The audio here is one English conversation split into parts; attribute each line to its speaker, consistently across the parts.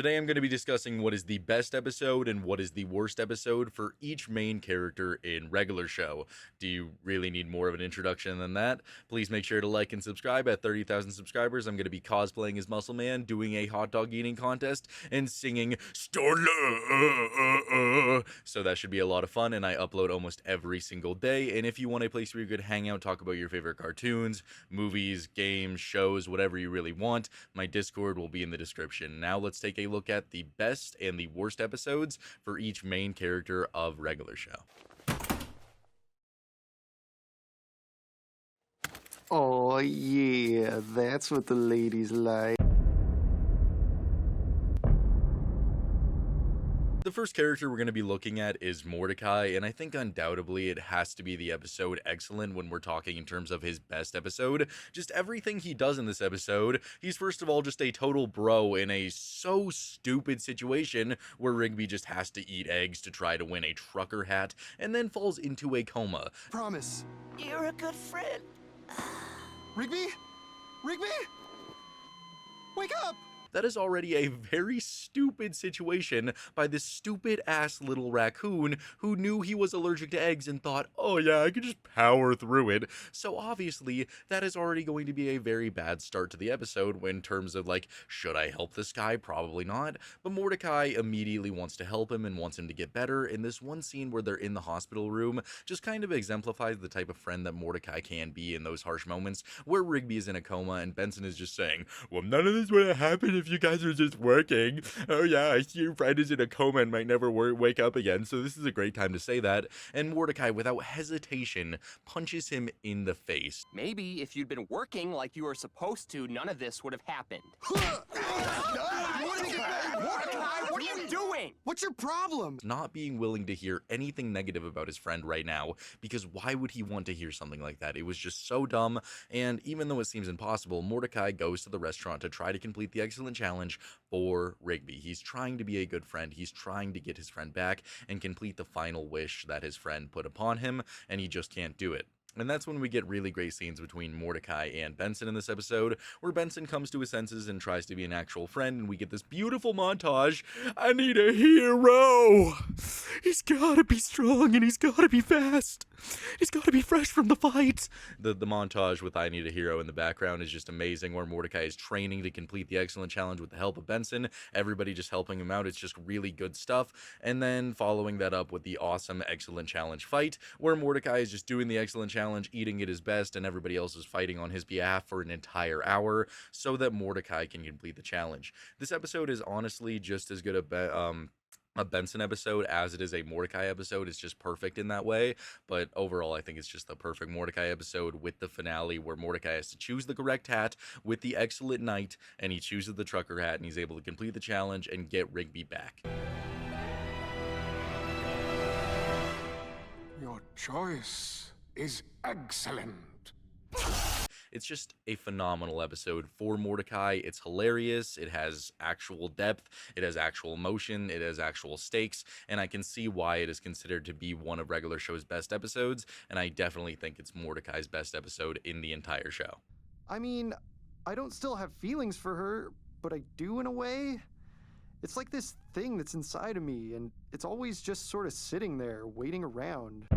Speaker 1: Today I'm going to be discussing what is the best episode and what is the worst episode for each main character in regular show. Do you really need more of an introduction than that? Please make sure to like and subscribe. At 30,000 subscribers, I'm going to be cosplaying as Muscle Man, doing a hot dog eating contest, and singing Starla. So that should be a lot of fun, and I upload almost every single day. And if you want a place where you could hang out, talk about your favorite cartoons, movies, games, shows, whatever you really want, my Discord will be in the description. Now let's take a look at the best and the worst episodes for each main character of regular show.
Speaker 2: Oh yeah, that's what the ladies like.
Speaker 1: The first character we're going to be looking at is Mordecai, and I think undoubtedly it has to be the episode Excellent when we're talking in terms of his best episode. Just everything he does in this episode, he's first of all just a total bro in a so stupid situation where Rigby just has to eat eggs to try to win a trucker hat, and then falls into a coma.
Speaker 2: Promise.
Speaker 3: You're a good friend.
Speaker 2: Rigby? Rigby? Wake up!
Speaker 1: That is already a very stupid situation by this stupid-ass little raccoon who knew he was allergic to eggs and thought, oh yeah, I could just power through it. So obviously, that is already going to be a very bad start to the episode in terms of, like, should I help this guy? Probably not. But Mordecai immediately wants to help him and wants him to get better, and this one scene where they're in the hospital room just kind of exemplifies the type of friend that Mordecai can be in those harsh moments where Rigby is in a coma and Benson is just saying, well, none of this would have happened if you guys are just working. Oh yeah, I see your friend is in a coma and might never wake up again, so this is a great time to say that. And Mordecai, without hesitation, punches him in the face.
Speaker 3: Maybe if you'd been working like you were supposed to, none of this would have happened. Mordecai, what are you doing?
Speaker 2: What's your problem?
Speaker 1: Not being willing to hear anything negative about his friend right now, because why would he want to hear something like that? It was just so dumb, and even though it seems impossible, Mordecai goes to the restaurant to try to complete the excellent challenge for Rigby. He's trying to be a good friend. He's trying to get his friend back and complete the final wish that his friend put upon him, and he just can't do it. And that's when we get really great scenes between Mordecai and Benson in this episode, where Benson comes to his senses and tries to be an actual friend, and we get this beautiful montage. I need a hero! He's gotta be strong, and he's gotta be fast! He's gotta be fresh from the fight! The montage with I Need a Hero in the background is just amazing, where Mordecai is training to complete the excellent challenge with the help of Benson, everybody just helping him out. It's just really good stuff. And then following that up with the awesome excellent challenge fight, where Mordecai is just doing the excellent challenge, eating at his best, and everybody else is fighting on his behalf for an entire hour so that Mordecai can complete the challenge. This episode is honestly just as good a Benson episode as it is a Mordecai episode. It's just perfect in that way, but overall I think it's just the perfect Mordecai episode with the finale where Mordecai has to choose the correct hat with the excellent night, and he chooses the trucker hat, and he's able to complete the challenge and get Rigby back.
Speaker 4: Your choice is excellent.
Speaker 1: It's just a phenomenal episode for Mordecai. It's hilarious. It has actual depth. It has actual emotion. It has actual stakes. And I can see why it is considered to be one of regular show's best episodes. And I definitely think it's Mordecai's best episode in the entire show.
Speaker 2: I mean, I don't still have feelings for her, but I do in a way. It's like this thing that's inside of me, and it's always just sort of sitting there, waiting around.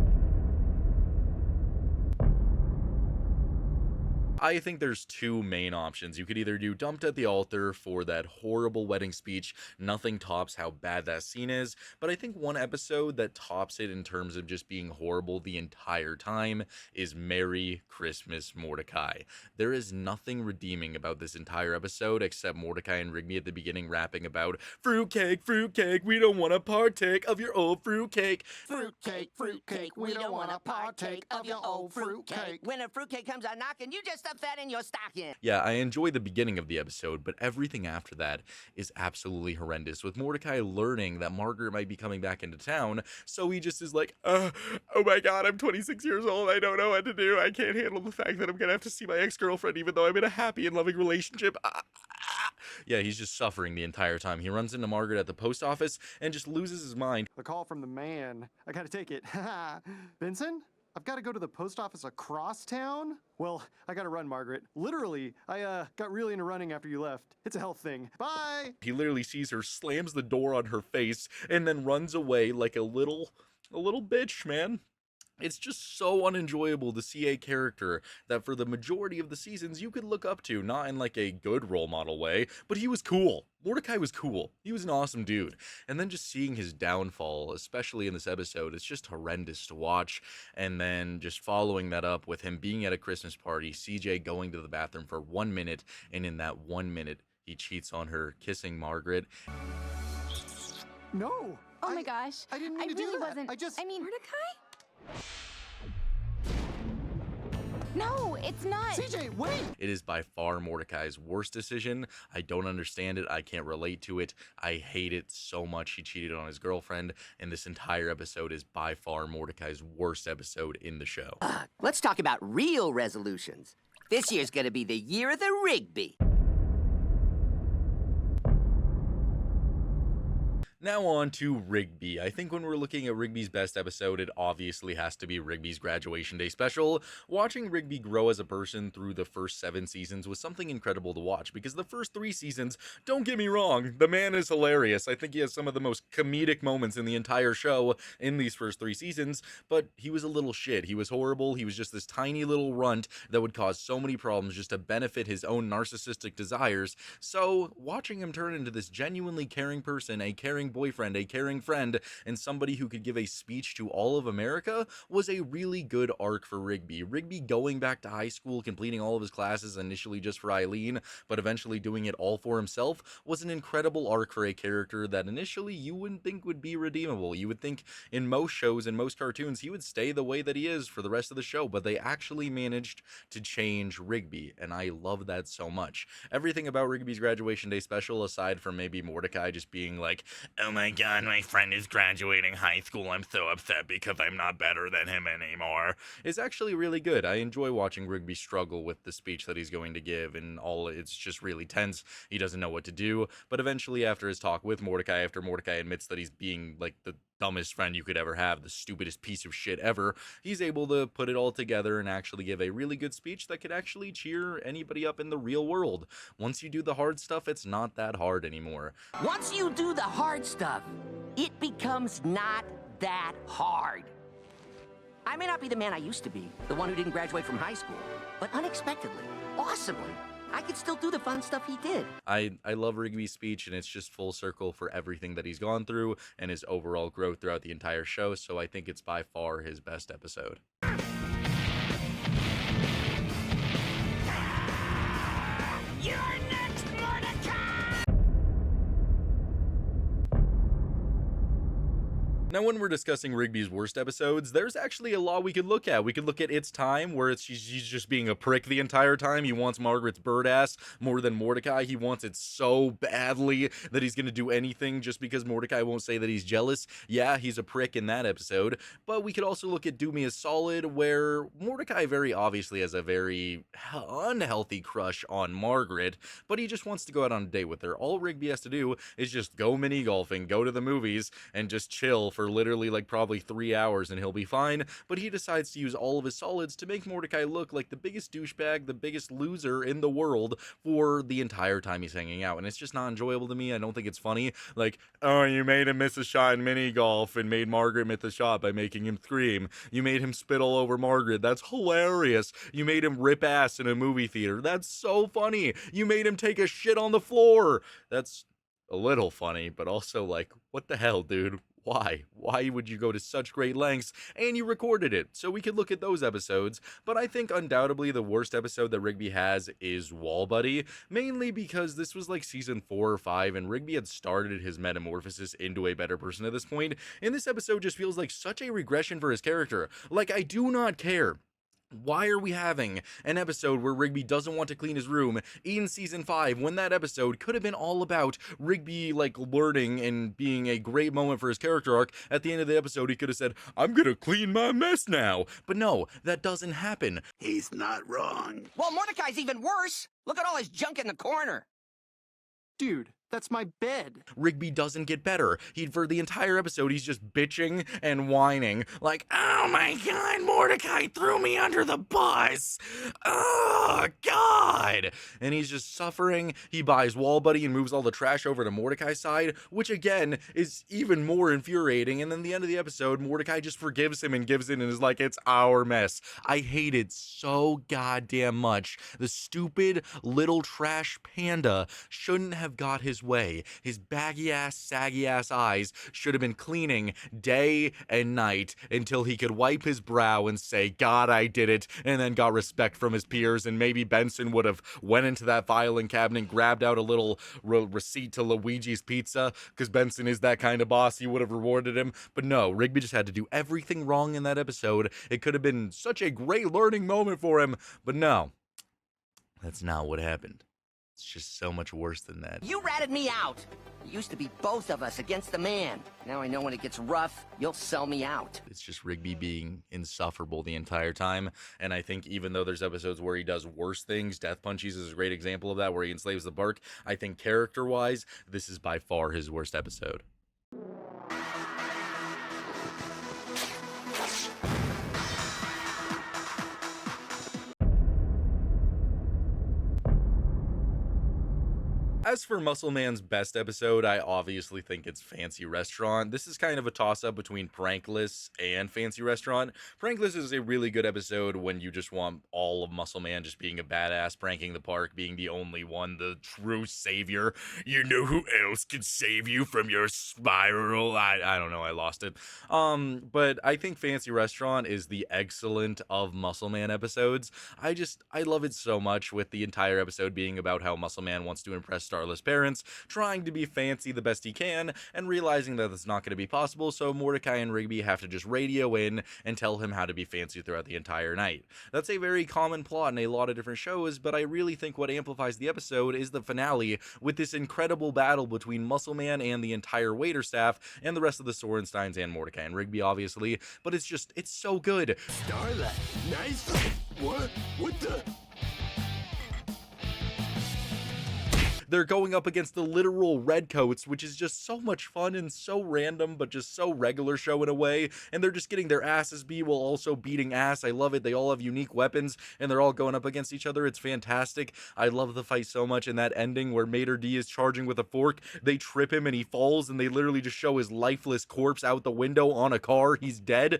Speaker 1: I think there's two main options. You could either do Dumped at the Altar for that horrible wedding speech. Nothing tops how bad that scene is. But I think one episode that tops it in terms of just being horrible the entire time is Merry Christmas, Mordecai. There is nothing redeeming about this entire episode except Mordecai and Rigby at the beginning rapping about fruitcake, fruitcake, we don't want to partake of your old fruitcake.
Speaker 3: Fruitcake, fruitcake, we don't want to partake of your old fruitcake. When a fruitcake comes out knocking, you just stuff that in your stocking.
Speaker 1: Yeah, I enjoy the beginning of the episode, but everything after that is absolutely horrendous, with Mordecai learning that Margaret might be coming back into town, so he just is like, oh my god, I'm 26 years old, I don't know what to do, I can't handle the fact that I'm gonna have to see my ex-girlfriend even though I'm in a happy and loving relationship. Yeah, he's just suffering the entire time. He runs into Margaret at the post office and just loses his mind.
Speaker 2: The call from the man. I gotta take it. Benson? I've got to go to the post office across town? Well, I got to run, Margaret. Literally, I got really into running after you left. It's a health thing. Bye!
Speaker 1: He literally sees her, slams the door on her face, and then runs away like a little bitch, man. It's just so unenjoyable to see a character that for the majority of the seasons you could look up to, not in like a good role model way, but he was cool. Mordecai was cool. He was an awesome dude. And then just seeing his downfall, especially in this episode, it's just horrendous to watch. And then just following that up with him being at a Christmas party, CJ going to the bathroom for 1 minute, and in that 1 minute, he cheats on her, kissing Margaret.
Speaker 2: No!
Speaker 5: Oh my gosh.
Speaker 2: I didn't mean to do
Speaker 5: really
Speaker 2: that.
Speaker 5: wasn't.
Speaker 2: I mean,
Speaker 5: Mordecai? No, it's not.
Speaker 2: CJ, wait!
Speaker 1: It is by far Mordecai's worst decision. I don't understand it. I can't relate to it. I hate it so much. He cheated on his girlfriend, and this entire episode is by far Mordecai's worst episode in the show.
Speaker 3: Let's talk about real resolutions. This year's gonna be the year of the Rigby.
Speaker 1: Now on to Rigby. I think when we're looking at Rigby's best episode, it obviously has to be Rigby's graduation day special. Watching Rigby grow as a person through the first 7 seasons was something incredible to watch, because the first 3 seasons, don't get me wrong, the man is hilarious. I think he has some of the most comedic moments in the entire show in these first 3 seasons, but he was a little shit. He was horrible. He was just this tiny little runt that would cause so many problems just to benefit his own narcissistic desires. So watching him turn into this genuinely caring person, a caring boyfriend, a caring friend, and somebody who could give a speech to all of America was a really good arc for Rigby. Rigby going back to high school, completing all of his classes initially just for Eileen, but eventually doing it all for himself, was an incredible arc for a character that initially you wouldn't think would be redeemable. You would think in most shows and most cartoons he would stay the way that he is for the rest of the show, but they actually managed to change Rigby, and I love that so much. Everything about Rigby's graduation day special, aside from maybe Mordecai just being like, "Oh my god, my friend is graduating high school, I'm so upset because I'm not better than him anymore," is actually really good. I enjoy watching Rigby struggle with the speech that he's going to give, and it's just really tense. He doesn't know what to do, but eventually after his talk with Mordecai, after Mordecai admits that he's being like the dumbest friend you could ever have, the stupidest piece of shit ever, he's able to put it all together and actually give a really good speech that could actually cheer anybody up in the real world. Once you do the hard stuff, it's not that hard anymore.
Speaker 3: Once you do the hard stuff, it becomes not that hard. I may not be the man I used to be, the one who didn't graduate from high school, but unexpectedly, awesomely, I could still do the fun stuff he did.
Speaker 1: I love Rigby's speech, and it's just full circle for everything that he's gone through and his overall growth throughout the entire show, so I think it's by far his best episode.
Speaker 3: You're next, Mordecai!
Speaker 1: Now, when we're discussing Rigby's worst episodes, there's actually a lot we could look at. We could look at It's Time, where she's just being a prick the entire time. He wants Margaret's bird ass more than Mordecai. He wants it so badly that he's going to do anything just because Mordecai won't say that he's jealous. Yeah, he's a prick in that episode. But we could also look at Do Me a Solid, where Mordecai very obviously has a very unhealthy crush on Margaret, but he just wants to go out on a date with her. All Rigby has to do is just go mini golfing, go to the movies, and just chill for literally like probably 3 hours and he'll be fine. But he decides to use all of his solids to make Mordecai look like the biggest douchebag, the biggest loser in the world for the entire time he's hanging out. And it's just not enjoyable to me. I don't think it's funny. Like, oh, you made him miss a shot in mini golf and made Margaret miss a shot by making him scream. You made him spit all over Margaret. That's hilarious. You made him rip ass in a movie theater. That's so funny. You made him take a shit on the floor. That's a little funny, but also like, what the hell, dude? Why? Why would you go to such great lengths? And you recorded it, so we could look at those episodes. But I think undoubtedly the worst episode that Rigby has is Wall Buddy, mainly because this was like season 4 or 5, and Rigby had started his metamorphosis into a better person at this point. And this episode just feels like such a regression for his character. Like, I do not care. Why are we having an episode where Rigby doesn't want to clean his room in season 5 when that episode could have been all about Rigby like learning and being a great moment for his character arc? At the end of the episode, he could have said, "I'm gonna clean my mess now." But no, that doesn't happen.
Speaker 6: He's not wrong.
Speaker 3: Well, Mordecai's even worse. Look at all his junk in the corner.
Speaker 2: Dude, That's my bed.
Speaker 1: Rigby doesn't get better. For the entire episode, he's just bitching and whining. Like, oh my god, Mordecai threw me under the bus. Oh, God. And he's just suffering. He buys Wall Buddy and moves all the trash over to Mordecai's side, which again is even more infuriating. And then the end of the episode, Mordecai just forgives him and gives in and is like, it's our mess. I hate it so goddamn much. The stupid little trash panda shouldn't have got his way. His baggy ass, saggy ass eyes should have been cleaning day and night until he could wipe his brow and say, God, I did it, and then got respect from his peers. And maybe Benson would have went into that filing cabinet, grabbed out a little receipt to Luigi's Pizza, because Benson is that kind of boss. He would have rewarded him. But no, Rigby just had to do everything wrong in that episode. It could have been such a great learning moment for him, but no, that's not what happened. It's just so much worse than that.
Speaker 3: You ratted me out. It used to be both of us against the man. Now I know when it gets rough, you'll sell me out.
Speaker 1: It's just Rigby being insufferable the entire time. And I think even though there's episodes where he does worse things, Death Punchies is a great example of that, where he enslaves the Bark. I think character-wise, this is by far his worst episode. As for Muscle Man's best episode, I obviously think it's Fancy Restaurant. This is kind of a toss-up between Prankless and Fancy Restaurant. Prankless is a really good episode when you just want all of Muscle Man just being a badass, pranking the park, being the only one, the true savior. You know who else can save you from your spiral? I don't know, I lost it. But I think Fancy Restaurant is the excellent of Muscle Man episodes. I love it so much, with the entire episode being about how Muscle Man wants to impress Starla's parents, trying to be fancy the best he can, and realizing that that's not going to be possible, so Mordecai and Rigby have to just radio in and tell him how to be fancy throughout the entire night. That's a very common plot in a lot of different shows, but I really think what amplifies the episode is the finale, with this incredible battle between Muscle Man and the entire waiter staff, and the rest of the Sorensteins and Mordecai and Rigby, obviously, but it's so good.
Speaker 4: Starla, nice. What the?
Speaker 1: They're going up against the literal Redcoats, which is just so much fun and so random, but just so regular show in a way. And they're just getting their asses beat while also beating ass. I love it. They all have unique weapons, and they're all going up against each other. It's fantastic. I love the fight so much. And that ending where Mater D is charging with a fork, they trip him and he falls, and they literally just show his lifeless corpse out the window on a car. He's dead.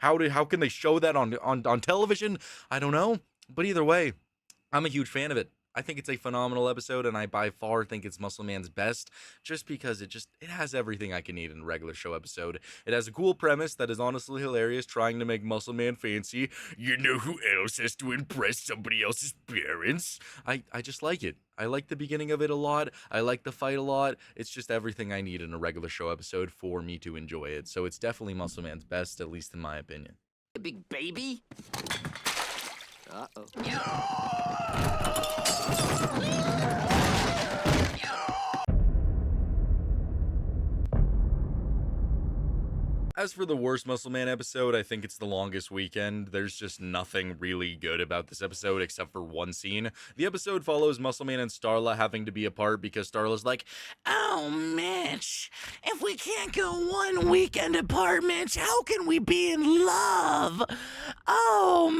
Speaker 1: How can they show that on television? I don't know. But either way, I'm a huge fan of it. I think it's a phenomenal episode, and I by far think it's Muscle Man's best, just because it has everything I can need in a regular show episode. It has a cool premise that is honestly hilarious, trying to make Muscle Man fancy. You know who else has to impress somebody else's parents? I just like it. I like the beginning of it a lot. I like the fight a lot. It's just everything I need in a regular show episode for me to enjoy it. So it's definitely Muscle Man's best, at least in my opinion.
Speaker 3: Big baby? Uh-oh.
Speaker 1: As for the worst Muscle Man episode, I think it's The Longest Weekend. There's just nothing really good about this episode except for one scene. The episode follows Muscle Man and Starla having to be apart because Starla's like, oh, Mitch, if we can't go 1 weekend apart, Mitch, how can we be in love? Oh,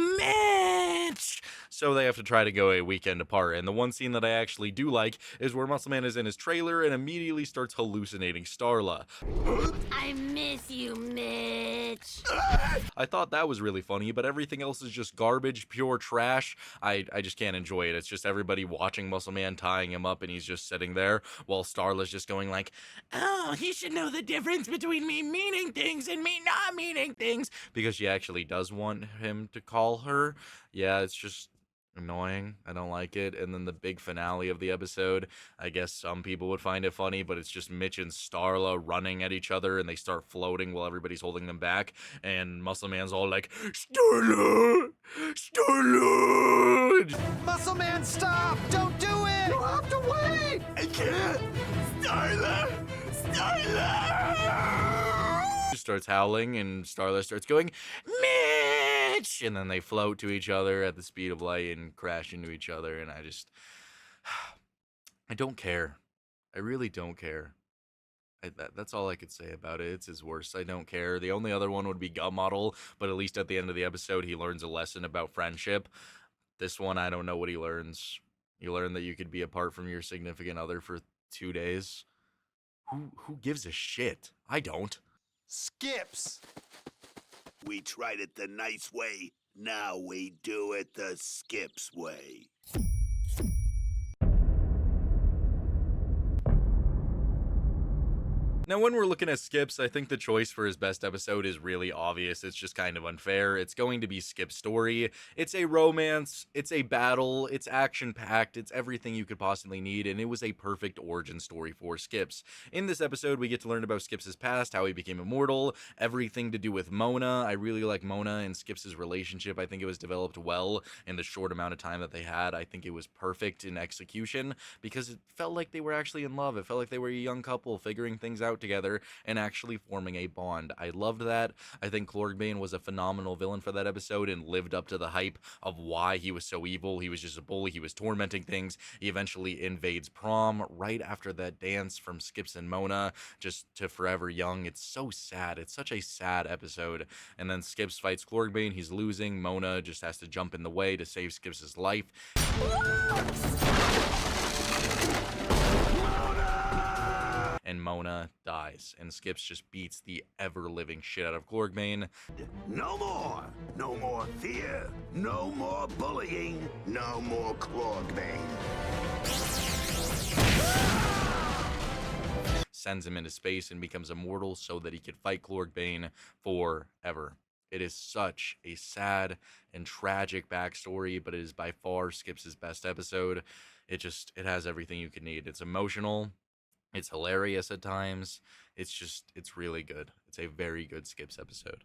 Speaker 1: Mitch. So they have to try to go a weekend apart. And the one scene that I actually do like is where Muscle Man is in his trailer and immediately starts hallucinating Starla.
Speaker 5: I miss you, Mitch.
Speaker 1: I thought that was really funny, but everything else is just garbage, pure trash. I just can't enjoy it. It's just everybody watching Muscle Man tying him up, and he's just sitting there while Starla's just going like, oh, he should know the difference between me meaning things and me not meaning things, because she actually does want him to call her. Yeah, it's just annoying. I don't like it. And then the big finale of the episode, I guess some people would find it funny, but it's just Mitch and Starla running at each other, and they start floating while everybody's holding them back, and Muscle Man's all like, Starla! Starla!
Speaker 2: Muscle Man, stop! Don't do it! You have to wait!
Speaker 4: I can't. Starla! Starla!
Speaker 1: Starts howling, and Starla starts going, Mitch! bitch! And then they float to each other at the speed of light and crash into each other. And I don't care. I really don't care. That's all I could say about it. It's his worst. I don't care. The only other one would be Gut Model, but at least at the end of the episode, he learns a lesson about friendship. This one, I don't know what he learns. You learn that you could be apart from your significant other for 2 days. Who gives a shit? I don't.
Speaker 6: Skips!
Speaker 4: We tried it the nice way. Now we do it the Skips way.
Speaker 1: Now, when we're looking at Skips, I think the choice for his best episode is really obvious. It's just kind of unfair. It's going to be Skip's story. It's a romance, it's a battle, it's action-packed, it's everything you could possibly need, and it was a perfect origin story for Skips. In this episode, we get to learn about Skips' past, how he became immortal, everything to do with Mona. I really like Mona and Skips' relationship. I think it was developed well in the short amount of time that they had. I think it was perfect in execution because it felt like they were actually in love. It felt like they were a young couple figuring things out together and actually forming a bond. I loved that. I think Clorgbane was a phenomenal villain for that episode and lived up to the hype of why he was so evil. He was just a bully. He was tormenting things. He eventually invades prom right after that dance from Skips and Mona, just to Forever Young. It's so sad. It's such a sad episode. And then Skips fights Clorgbane. He's losing. Mona just has to jump in the way to save Skips' life. And Mona dies, and Skips just beats the ever-living shit out of Clorgbane.
Speaker 4: No more! No more fear! No more bullying! No more Clorgbane!
Speaker 1: Sends him into space and becomes immortal so that he could fight Clorgbane forever. It is such a sad and tragic backstory, but it is by far Skips' best episode. It has everything you could need. It's emotional. It's hilarious at times. It's really good. It's a very good Skips episode.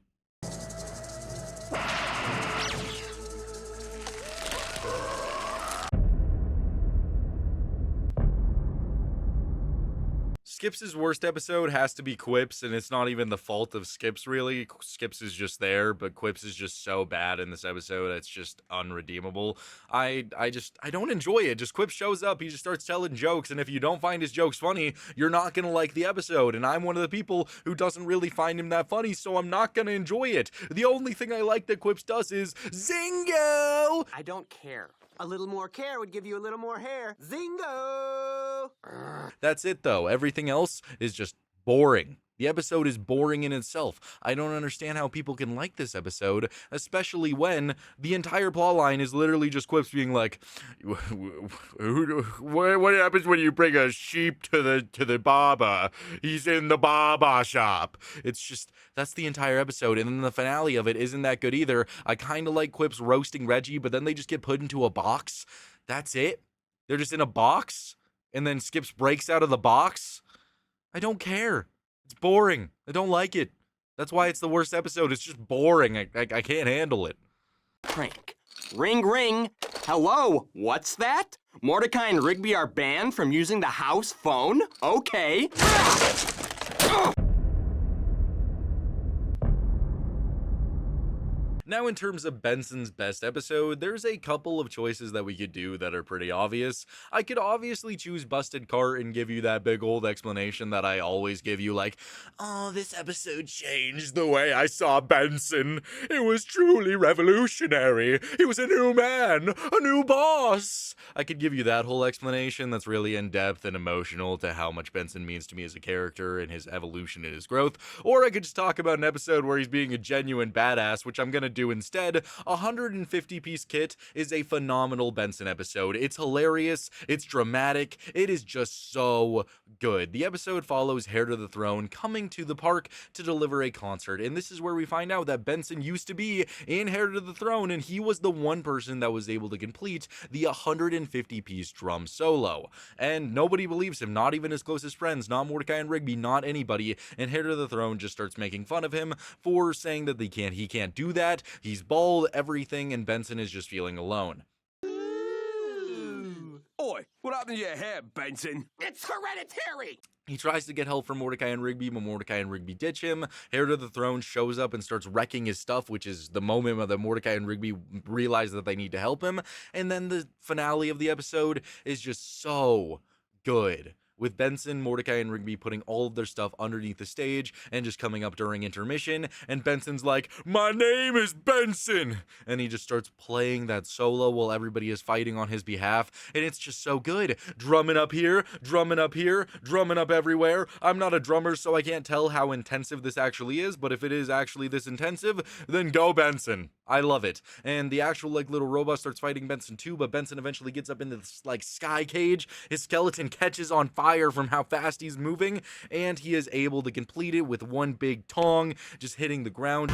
Speaker 1: Skips' worst episode has to be Quips, and it's not even the fault of Skips, really. Skips is just there, but Quips is just so bad in this episode, it's just unredeemable. I don't enjoy it. Just Quips shows up, he just starts telling jokes, and if you don't find his jokes funny, you're not gonna like the episode, and I'm one of the people who doesn't really find him that funny, so I'm not gonna enjoy it. The only thing I like that Quips does is Zingo!
Speaker 6: I don't care. A little more care would give you a little more hair. Zingo!
Speaker 1: That's it, though. Everything else is just boring. The episode is boring in itself. I don't understand how people can like this episode, especially when the entire plotline is literally just Quips being like, what happens when you bring a sheep to the barber? He's in the barber shop. It's just, that's the entire episode. And then the finale of it isn't that good either. I kind of like Quips roasting Reggie, but then they just get put into a box. That's it. They're just in a box. And then Skips breaks out of the box. I don't care. It's boring. I don't like it. That's why it's the worst episode. It's just boring. I can't handle it.
Speaker 7: Prank. Ring, ring. Hello, what's that? Mordecai and Rigby are banned from using the house phone? Okay.
Speaker 1: Now, in terms of Benson's best episode, there's a couple of choices that we could do that are pretty obvious. I could obviously choose Busted Cart and give you that big old explanation that I always give you, like, oh, this episode changed the way I saw Benson. It was truly revolutionary. He was a new man, a new boss. I could give you that whole explanation that's really in-depth and emotional to how much Benson means to me as a character and his evolution and his growth. Or I could just talk about an episode where he's being a genuine badass, which I'm gonna do instead. 150-piece kit is a phenomenal Benson episode. It's hilarious, it's dramatic, it is just so good. The episode follows Heir to the Throne coming to the park to deliver a concert, and this is where we find out that Benson used to be in Heir to the Throne, and he was the one person that was able to complete the 150-piece drum solo. And nobody believes him, not even his closest friends, not Mordecai and Rigby, not anybody, and Heir to the Throne just starts making fun of him for saying that he can't do that. He's bald, everything, and Benson is just feeling alone.
Speaker 8: Oi, what happened to your hair, Benson?
Speaker 6: It's hereditary!
Speaker 1: He tries to get help from Mordecai and Rigby, but Mordecai and Rigby ditch him. Heir to the Throne shows up and starts wrecking his stuff, which is the moment that Mordecai and Rigby realize that they need to help him. And then the finale of the episode is just so good, with Benson, Mordecai, and Rigby putting all of their stuff underneath the stage and just coming up during intermission, and Benson's like, "My name is Benson!" And he just starts playing that solo while everybody is fighting on his behalf, and it's just so good. Drumming up here, drumming up here, drumming up everywhere. I'm not a drummer, so I can't tell how intensive this actually is, but if it is actually this intensive, then go Benson. I love it. And the actual little robot starts fighting Benson too, but Benson eventually gets up into this sky cage. His skeleton catches on fire from how fast he's moving, and he is able to complete it with one big tong, just hitting the ground.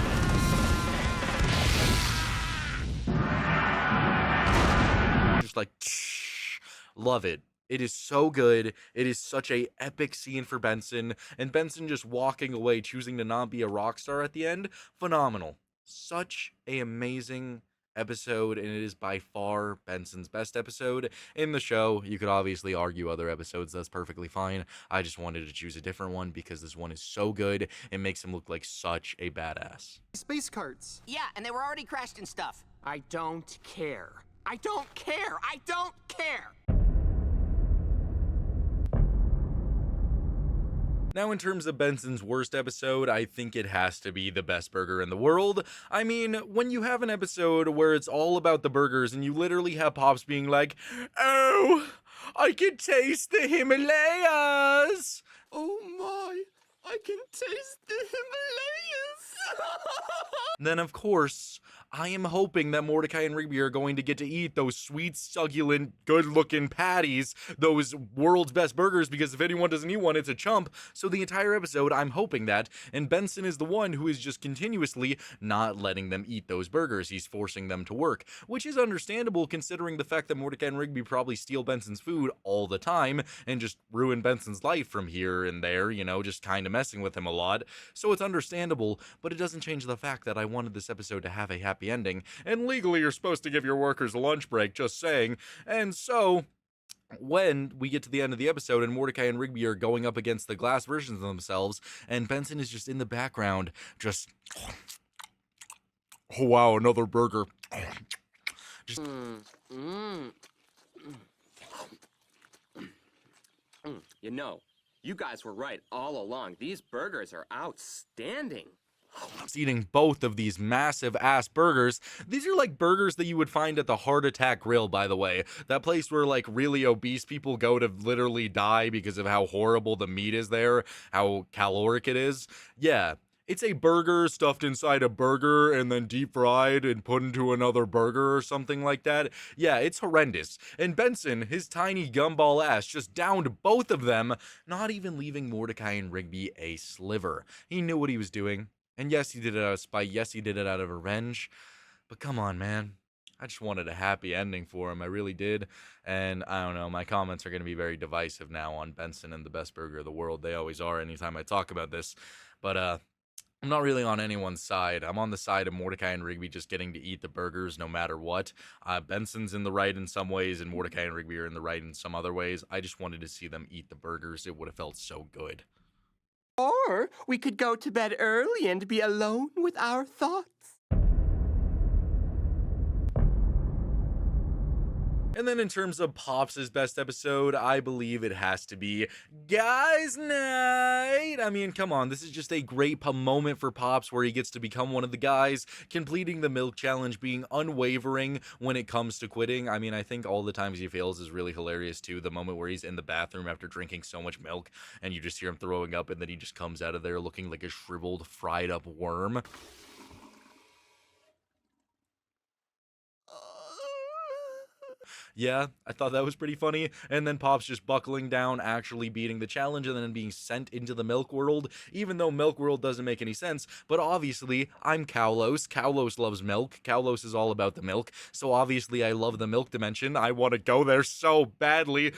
Speaker 1: Just love it. It is so good. It is such a epic scene for Benson, and Benson just walking away, choosing to not be a rock star at the end. Phenomenal. Such a amazing episode, and it is by far Benson's best episode in the show. You could obviously argue other episodes, that's perfectly fine. I just wanted to choose a different one because this one is so good. It makes him look like such a badass.
Speaker 2: Space carts.
Speaker 3: Yeah, and they were already crashed and stuff.
Speaker 6: I don't care. I don't care. I don't care.
Speaker 1: Now, in terms of Benson's worst episode, I think it has to be the best burger in the world. I mean, when you have an episode where it's all about the burgers and you literally have Pops being like, "Oh, I can taste the Himalayas."
Speaker 6: Oh my, I can taste the Himalayas.
Speaker 1: Then, of course, I am hoping that Mordecai and Rigby are going to get to eat those sweet, succulent, good-looking patties, those world's best burgers, because if anyone doesn't eat one, it's a chump. So the entire episode, I'm hoping that, and Benson is the one who is just continuously not letting them eat those burgers. He's forcing them to work, which is understandable considering the fact that Mordecai and Rigby probably steal Benson's food all the time and just ruin Benson's life from here and there, you know, just kind of messing with him a lot. So it's understandable, but it doesn't change the fact that I wanted this episode to have a happy ending, and legally you're supposed to give your workers a lunch break, just saying. And so when we get to the end of the episode and Mordecai and Rigby are going up against the glass versions of themselves, and Benson is just in the background, just, "Oh wow, another burger." Just
Speaker 7: You know, you guys were right all along. These burgers are outstanding.
Speaker 1: He's eating both of these massive ass burgers. These are like burgers that you would find at the Heart Attack Grill, by the way. That place where like really obese people go to literally die because of how horrible the meat is there, how caloric it is. Yeah. It's a burger stuffed inside a burger and then deep fried and put into another burger or something like that. Yeah, it's horrendous. And Benson, his tiny gumball ass, just downed both of them, not even leaving Mordecai and Rigby a sliver. He knew what he was doing. And yes, he did it out of spite. Yes, he did it out of revenge. But come on, man. I just wanted a happy ending for him. I really did. And I don't know, my comments are going to be very divisive now on Benson and the best burger of the world. They always are anytime I talk about this. But I'm not really on anyone's side. I'm on the side of Mordecai and Rigby just getting to eat the burgers no matter what. Benson's in the right in some ways, and Mordecai and Rigby are in the right in some other ways. I just wanted to see them eat the burgers. It would have felt so good.
Speaker 6: Or we could go to bed early and be alone with our thoughts.
Speaker 1: And then in terms of Pops' best episode, I believe it has to be Guys Night. I mean, come on, this is just a great moment for Pops where he gets to become one of the guys, completing the milk challenge, being unwavering when it comes to quitting. I mean, I think all the times he fails is really hilarious too. The moment where he's in the bathroom after drinking so much milk and you just hear him throwing up and then he just comes out of there looking like a shriveled, fried up worm. Yeah, I thought that was pretty funny. And then Pops just buckling down, actually beating the challenge, and then being sent into the Milk World, even though Milk World doesn't make any sense. But obviously, I'm Cowlos. Cowlos loves milk. Cowlos is all about the milk. So obviously, I love the milk dimension. I want to go there so badly.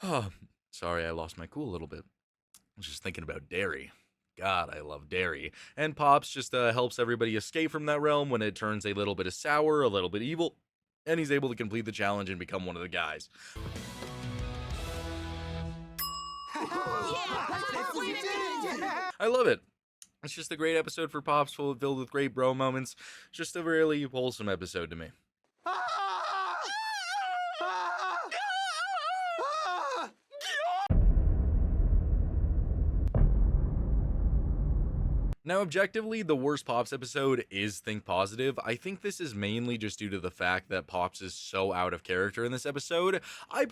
Speaker 1: Oh, sorry, I lost my cool a little bit. I was just thinking about dairy. God, I love dairy. And Pops just helps everybody escape from that realm when it turns a little bit sour, a little bit evil. And he's able to complete the challenge and become one of the guys. I love it. It's just a great episode for Pops, filled with great bro moments. Just a really wholesome episode to me. Now, objectively, the worst Pops episode is Think Positive. I think this is mainly just due to the fact that Pops is so out of character in this episode. I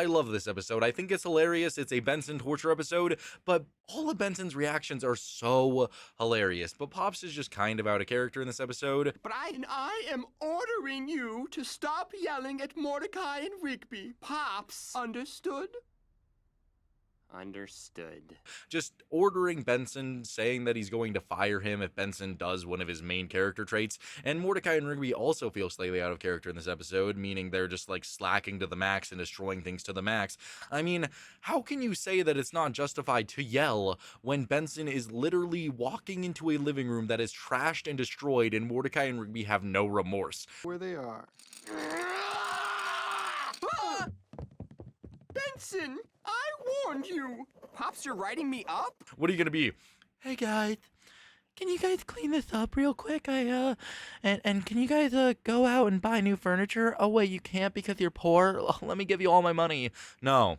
Speaker 1: love this episode. I think it's hilarious. It's a Benson torture episode, but all of Benson's reactions are so hilarious. But Pops is just kind of out of character in this episode.
Speaker 7: But I am ordering you to stop yelling at Mordecai and Rigby. Pops, understood? Understood.
Speaker 1: Just ordering Benson, saying that he's going to fire him if Benson does one of his main character traits. And Mordecai and Rigby also feel slightly out of character in this episode, meaning they're just like slacking to the max and destroying things to the max. I mean, how can you say that it's not justified to yell when Benson is literally walking into a living room that is trashed and destroyed and Mordecai and Rigby have no remorse?
Speaker 2: Where they are.
Speaker 7: Benson, I warned you. Pops, you're writing me up?
Speaker 1: What are you gonna be?
Speaker 9: Hey guys, can you guys clean this up real quick? And can you guys go out and buy new furniture? Oh wait, you can't because you're poor. Let me give you all my money.
Speaker 1: No,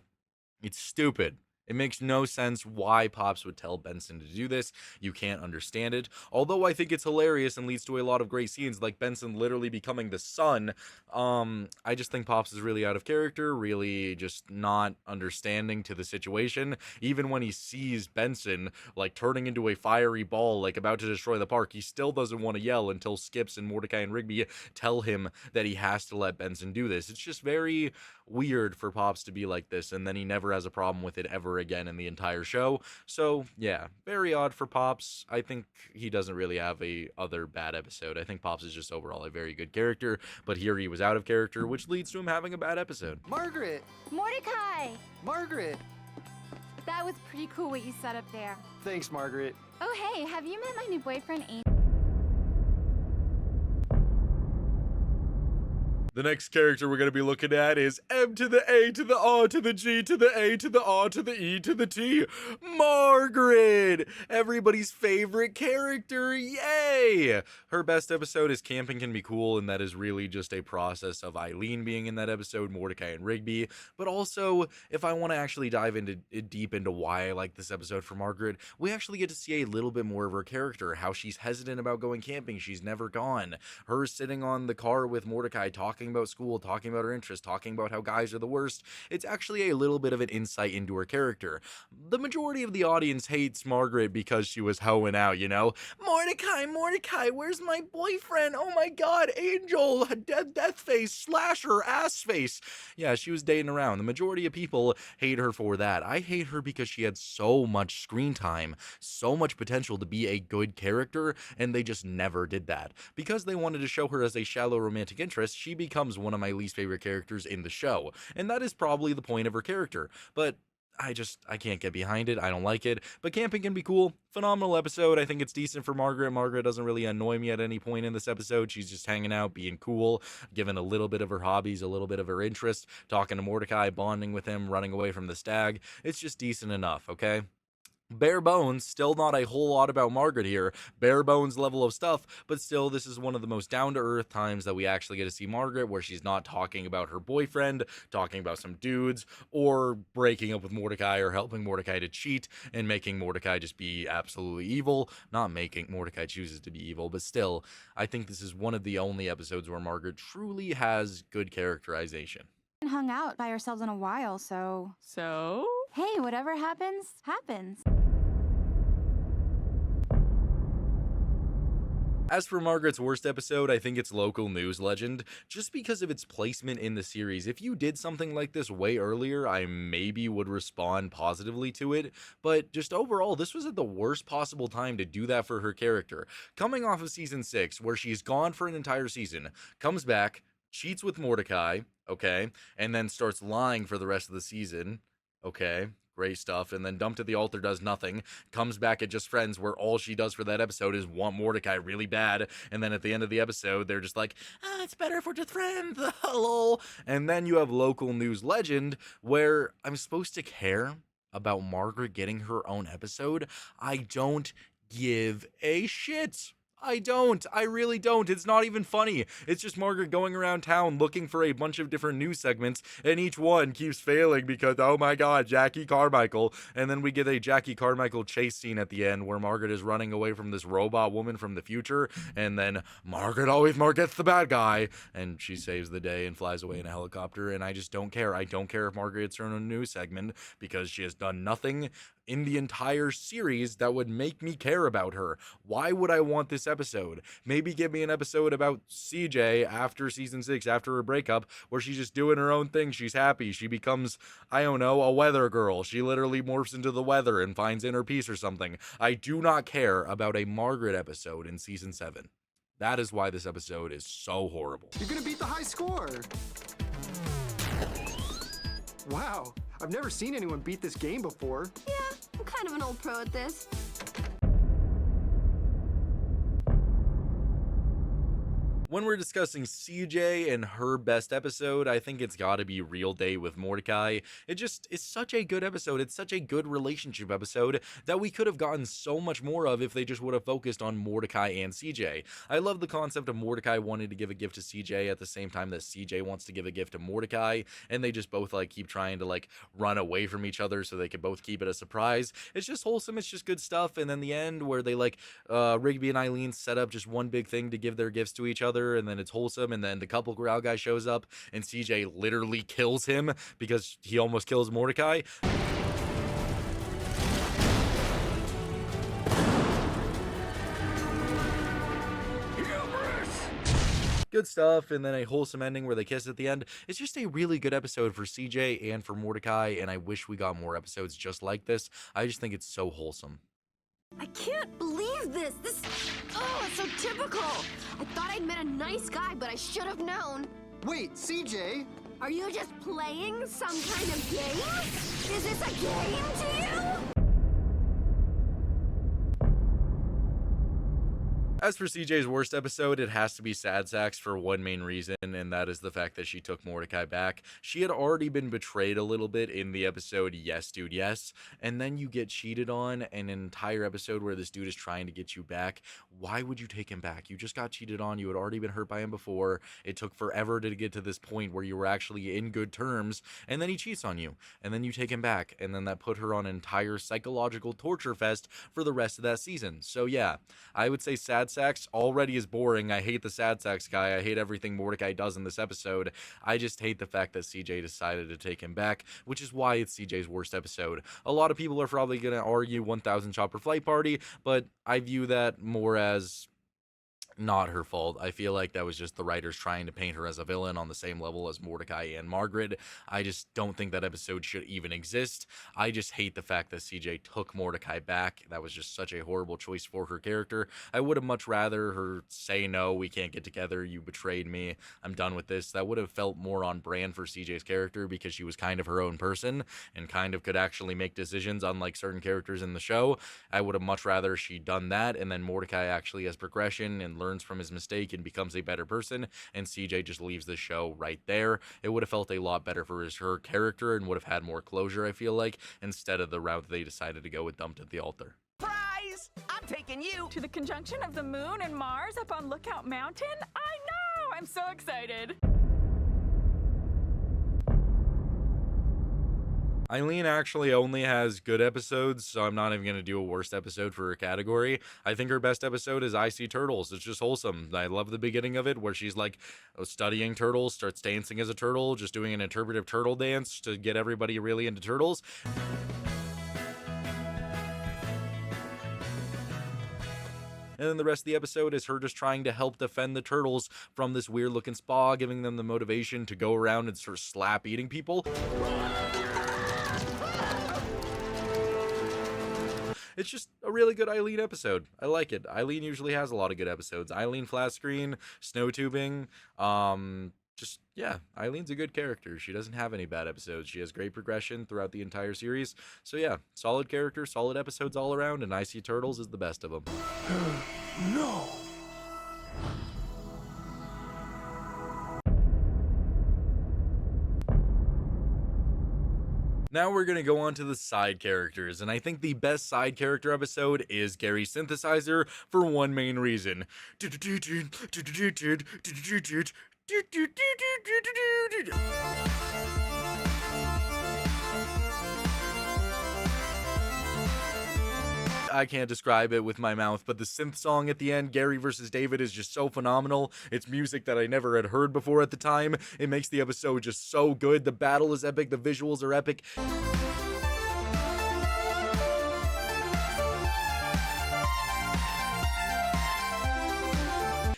Speaker 1: it's stupid. It makes no sense why Pops would tell Benson to do this. You can't understand it. Although I think it's hilarious and leads to a lot of great scenes, like Benson literally becoming the son. I just think Pops is really out of character, really just not understanding to the situation. Even when he sees Benson, like, turning into a fiery ball, like, about to destroy the park, he still doesn't want to yell until Skips and Mordecai and Rigby tell him that he has to let Benson do this. It's just very weird for Pops to be like this, and then he never has a problem with it ever again in the entire show. So yeah, very odd for Pops. I think he doesn't really have a other bad episode. I think Pops is just overall a very good character, but here he was out of character, which leads to him having a bad episode.
Speaker 2: Margaret!
Speaker 5: Mordecai!
Speaker 2: Margaret!
Speaker 10: That was pretty cool what you set up there.
Speaker 2: Thanks, Margaret.
Speaker 10: Oh hey, have you met my new boyfriend, Amy?
Speaker 1: The next character we're going to be looking at is M to the A to the R to the G to the A to the R to the E to the T. Margaret! Everybody's favorite character. Yay! Her best episode is Camping Can Be Cool, and that is really just a process of Eileen being in that episode, Mordecai and Rigby. But also, if I want to actually dive deep into why I like this episode for Margaret, we actually get to see a little bit more of her character, how she's hesitant about going camping. She's never gone. Her sitting on the car with Mordecai talking about school, talking about her interests, talking about how guys are the worst. It's actually a little bit of an insight into her character. The majority of the audience hates Margaret because she was hoeing out, you know? Mordecai, where's my boyfriend? Oh my god, Angel, death face, slasher, ass face. Yeah, she was dating around. The majority of people hate her for that. I hate her because she had so much screen time, so much potential to be a good character, and they just never did that. Because they wanted to show her as a shallow romantic interest, she becomes one of my least favorite characters in the show, and that is probably the point of her character, but I can't get behind it. I don't like it, but Camping Can Be Cool. Phenomenal episode. I think it's decent for Margaret. Margaret doesn't really annoy me at any point in this episode. She's just hanging out, being cool, giving a little bit of her hobbies, a little bit of her interest, talking to Mordecai, bonding with him, running away from the stag. It's just decent enough, okay? Bare bones, still not a whole lot about Margaret here, bare bones level of stuff, but still this is one of the most down-to-earth times that we actually get to see Margaret, where she's not talking about her boyfriend, talking about some dudes, or breaking up with Mordecai, or helping Mordecai to cheat, and making Mordecai just be absolutely evil. Not making Mordecai chooses to be evil, but still, I think this is one of the only episodes where Margaret truly has good characterization.
Speaker 10: Hung out by ourselves in a while, so...
Speaker 11: So?
Speaker 10: Hey, whatever happens, happens.
Speaker 1: As for Margaret's worst episode, I think it's Local News Legend, just because of its placement in the series. If you did something like this way earlier, I maybe would respond positively to it, but just overall, this was at the worst possible time to do that for her character. Coming off of season 6, where she's gone for an entire season, comes back, cheats with Mordecai, okay, and then starts lying for the rest of the season, okay, great stuff, and then Dumped at the Altar does nothing, comes back at Just Friends, where all she does for that episode is want Mordecai really bad, and then at the end of the episode, they're just like, it's better if we're just friends, lol. And then you have Local News Legend, where I'm supposed to care about Margaret getting her own episode, I don't give a shit. I don't. I really don't. It's not even funny. It's just Margaret going around town looking for a bunch of different news segments, and each one keeps failing because, oh my god, Jackie Carmichael. And then we get a Jackie Carmichael chase scene at the end where Margaret is running away from this robot woman from the future, and then Margaret always more gets the bad guy, and she saves the day and flies away in a helicopter, and I just don't care. I don't care if Margaret gets her own news segment because she has done nothing in the entire series that would make me care about her. Why would I want this episode? Maybe give me an episode about CJ after season 6, after her breakup, where she's just doing her own thing. She's happy. She becomes, I don't know, a weather girl. She literally morphs into the weather and finds inner peace or something. I do not care about a Margaret episode in season 7. That is why this episode is so horrible.
Speaker 2: You're gonna beat the high score! Wow, I've never seen anyone beat this game before.
Speaker 5: Yeah, I'm kind of an old pro at this.
Speaker 1: When we're discussing CJ and her best episode, I think it's gotta be Real Day with Mordecai. It's such a good episode. It's such a good relationship episode that we could have gotten so much more of if they just would have focused on Mordecai and CJ. I love the concept of Mordecai wanting to give a gift to CJ at the same time that CJ wants to give a gift to Mordecai, and they just both keep trying to run away from each other so they can both keep it a surprise. It's just wholesome. It's just good stuff. And then the end where they Rigby and Eileen set up just one big thing to give their gifts to each other, and then it's wholesome, and then the couple growl guy shows up and CJ literally kills him because he almost kills Mordecai. Good stuff, and then a wholesome ending where they kiss at the end. It's just a really good episode for CJ and for Mordecai, and I wish we got more episodes just like this. I just think it's so wholesome.
Speaker 5: I can't believe this. Oh, it's so typical. I thought I'd met a nice guy, but I should have known.
Speaker 2: Wait, CJ?
Speaker 5: Are you just playing some kind of game? Is this a game to you?
Speaker 1: As for CJ's worst episode, it has to be Sad Sacks for one main reason, and that is the fact that she took Mordecai back. She had already been betrayed a little bit in the episode Yes Dude Yes, and then you get cheated on an entire episode where this dude is trying to get you back. Why would you take him back? You just got cheated on. You had already been hurt by him before. It took forever to get to this point where you were actually in good terms, and then he cheats on you, and then you take him back, and then that put her on an entire psychological torture fest for the rest of that season. So yeah, I would say Sad Sacks already is boring. I hate the Sad Sacks guy. I hate everything Mordecai does in this episode. I just hate the fact that CJ decided to take him back, which is why it's CJ's worst episode. A lot of people are probably going to argue 1000 Chopper Flight Party, but I view that more as not her fault. I feel like that was just the writers trying to paint her as a villain on the same level as Mordecai and Margaret. I just don't think that episode should even exist. I just hate the fact that CJ took Mordecai back. That was just such a horrible choice for her character. I would have much rather her say, no, we can't get together. You betrayed me. I'm done with this. That would have felt more on brand for CJ's character because she was kind of her own person and kind of could actually make decisions unlike certain characters in the show. I would have much rather she done that, and then Mordecai actually has progression and learns from his mistake and becomes a better person, and CJ just leaves the show right there. It would have felt a lot better for her character and would have had more closure, I feel like, instead of the route they decided to go with dumped at the altar.
Speaker 3: Surprise! I'm taking you
Speaker 11: to the conjunction of the moon and Mars up on Lookout Mountain? I know! I'm so excited!
Speaker 1: Eileen actually only has good episodes, so I'm not even going to do a worst episode for her category. I think her best episode is I See Turtles. It's just wholesome. I love the beginning of it where she's studying turtles, starts dancing as a turtle, just doing an interpretive turtle dance to get everybody really into turtles. And then the rest of the episode is her just trying to help defend the turtles from this weird looking spa, giving them the motivation to go around and sort of slap eating people. It's just a really good Eileen episode. I like it. Eileen usually has a lot of good episodes. Eileen flat screen, snow tubing, yeah, Eileen's a good character. She doesn't have any bad episodes. She has great progression throughout the entire series. So yeah, solid character, solid episodes all around, and I See Turtles is the best of them.
Speaker 4: No!
Speaker 1: Now we're gonna go on to the side characters, and I think the best side character episode is Gary's synthesizer for one main reason. I can't describe it with my mouth, but the synth song at the end, Gary versus David, is just so phenomenal. It's music that I never had heard before at the time. It makes the episode just so good. The battle is epic, the visuals are epic.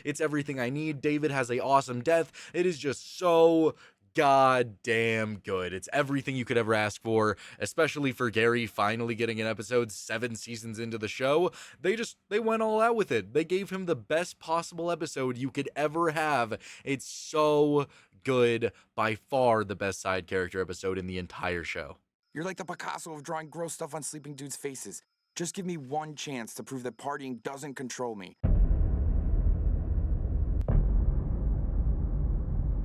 Speaker 1: It's everything I need. David has an awesome death. It is just so goddamn good. It's everything you could ever ask for, especially for Gary finally getting an episode 7 seasons into the show. They went all out with it. They gave him the best possible episode you could ever have. It's so good. By far the best side character episode in the entire show.
Speaker 12: You're like the Picasso of drawing gross stuff on sleeping dudes' faces. Just give me one chance to prove that partying doesn't control me.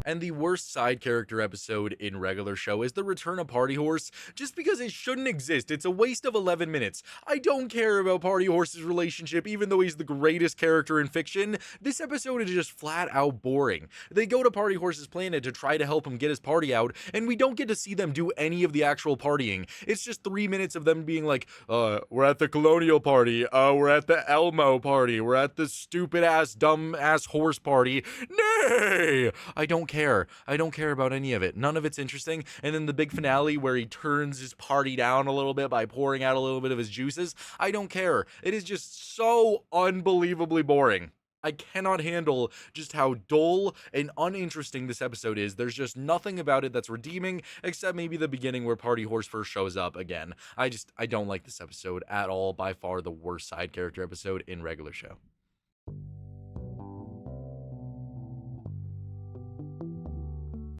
Speaker 1: And the worst side character episode in regular show is the return of Party Horse, just because it shouldn't exist. It's a waste of 11 minutes. I don't care about Party Horse's relationship, even though he's the greatest character in fiction. This episode is just flat out boring. They go to Party Horse's planet to try to help him get his party out, and we don't get to see them do any of the actual partying. It's just 3 minutes of them being like, we're at the Colonial party, we're at the Elmo party, we're at the stupid ass, dumb ass horse party. Nay! I don't care. I don't care about any of it. None of it's interesting. And then the big finale where he turns his party down a little bit by pouring out a little bit of his juices. I don't care. It is just so unbelievably boring. I cannot handle just how dull and uninteresting this episode is. There's just nothing about it that's redeeming, except maybe the beginning where Party Horse first shows up again. I don't like this episode at all. By far the worst side character episode in regular show.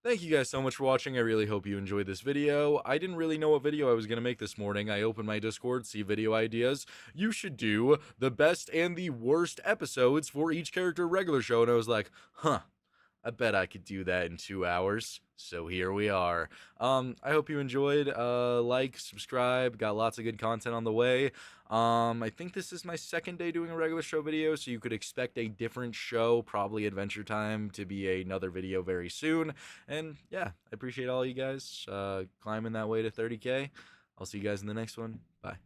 Speaker 1: Thank you guys so much for watching. I really hope you enjoyed this video. I didn't really know what video I was going to make this morning. I opened my Discord, see video ideas. You should do the best and the worst episodes for each character regular show. And I was like, I bet I could do that in 2 hours. So here we are. I hope you enjoyed. Like, subscribe. Got lots of good content on the way. I think this is my second day doing a regular show video, so you could expect a different show, probably Adventure Time, to be another video very soon. And yeah, I appreciate all you guys climbing that way to 30K. I'll see you guys in the next one. Bye.